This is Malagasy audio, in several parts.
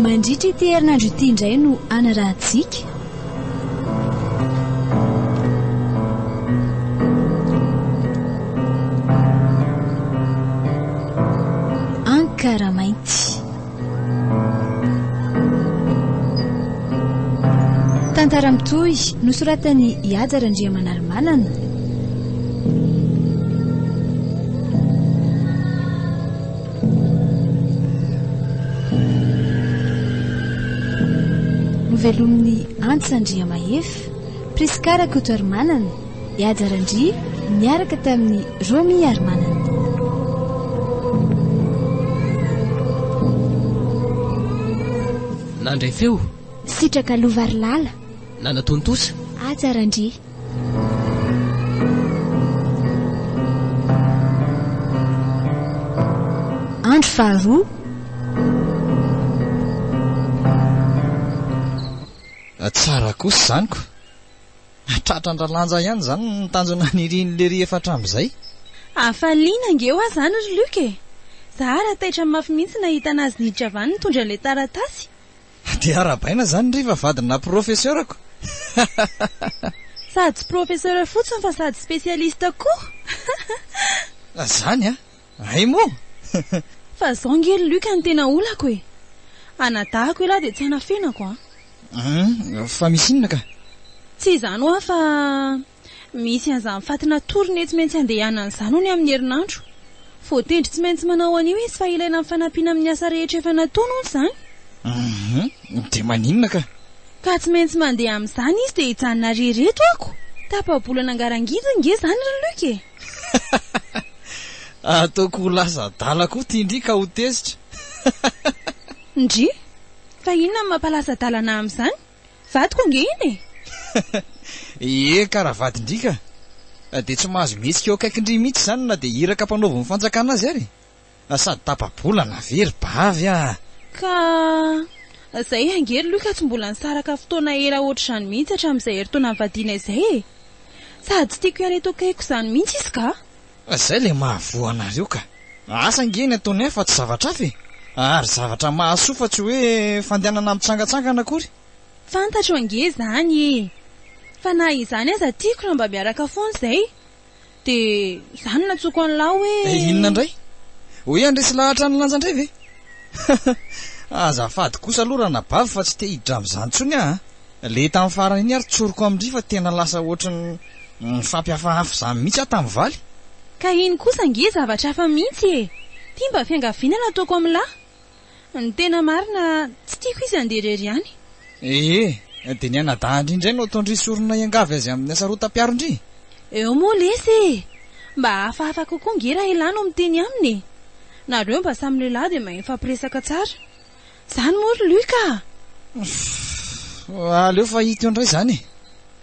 mandritra ity herinandro ity indray no anarahantsika. Ankaramainty. Tantara mitohy nosoratany Ihajarandriamanarmanana. Novelomin'ny Antsandriamahefa, Priskara Kotoarmanana, Ihajarandria miaraka tamin'ny Romy Armanana. Nandray feo Sitraka Lovarilala, Nanatontosa Ajarandria. Andro faharoa. Tsara kosa izanyko. Tratran-dralanja ihany izany ny tanjona nirian'le rehefa hatramin'izay. Afaliana ngeo aho izany ry Luka. Zahara taitra mafy mihitsy nahita anazy niditra avy any nitondra ilay taratasy. Dia arabaina izany riva vadina profeseurako. Sady tsy profeseur fotsiny fa sady spesialista koa. Zany ay moa. Fa zao ngely Luka ny tena olako e. Anadahako ilahy dia tsy hanafenako fa misy inona ka? Tsy izany hoa fa misy an'izany fatina torony tsy maintsy andehanana izany hony amin'ny herinandro. Voatendry tsy maintsy manao an'io izy fa ilaina amin'ny fanampiana amin'ny asa rehetra efa nataony hono izany. Dia maninona ka? Ka tsy maintsy mandeha amin'izany izy dia hijanona rereto ako. Tapa-bolana angarangiziny nge izany ry Luka e. Ataoko ho lasa dala koa tia indri ka ho tezitra. Ndry? Fa inona ny mampalasa dalana amin'izany? Vadiko nge iny e. Karaha vadindrika. Dia tsy mahazo mihetsika eo akaikindry mihitsy izany na dia hiraka mpanaovy fanjakana azy ary. Sady tapa-bolana very bavy Ka izay angery Luka tsy mbola nisaraka fotoana ela ohatr'izany mihitsy hatramin'izay herintaona nivadiana izay e. Sady tsy tiako hiala eto akaiko izany mihitsy izy ka. Izay le mahavoa anareo ka. Asa ngeny ataony fa tsy zavatra hafa e. Ary zavatra mahasoa fa tsy hoe fandehanana mitsangatsangana akory. Fantatro ange izany e. Fa na izany aza tiako raha mba miaraka foana izay. Dia izany natsoko an'lahy hoe inona indray? Hoe andresy lahatra ny lanja indray ve? Azafady kosa aloha raha nabavy fa tsy te hiditra amin'izany intsony le tamin'ny farany iny ary tsoroko amindry fa tena lasa ohatrany fampiafahafa izany mihitsy tamin'ny valy. Ka iny kosa nge zavatra hafa mihitsy e. Tia mba fiangaviana no ataoko amin'lahy. Ny tena marina tsy tiako izy andeha irery ihany. Dia ny anadahindry indray no ataondry sorona iangavy azy amin'ny asa rotam-piarondry. Eo moa lesy e. Mba hafahafa kokoa nge raha ilana no miteny aminy. Nareo mba samy lehilahy dia mahay mifampiresaka tsara. Izany moa ry Luka. Aleo fa hita eo indray izany.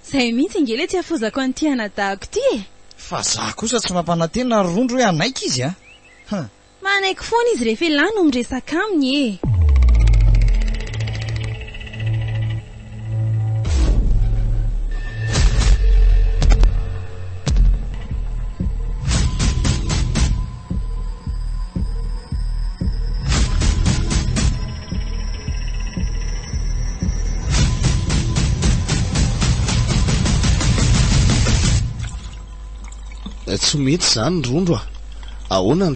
Izay mihitsy ngele tsy hafozako an'ity anadahako ity e. Fa za kosa tsy mampanantena rondro hoe anaika izy Manaiky foana izy rehefa ilany no miresaka aminy e. Tsy mety izany rondro ahoana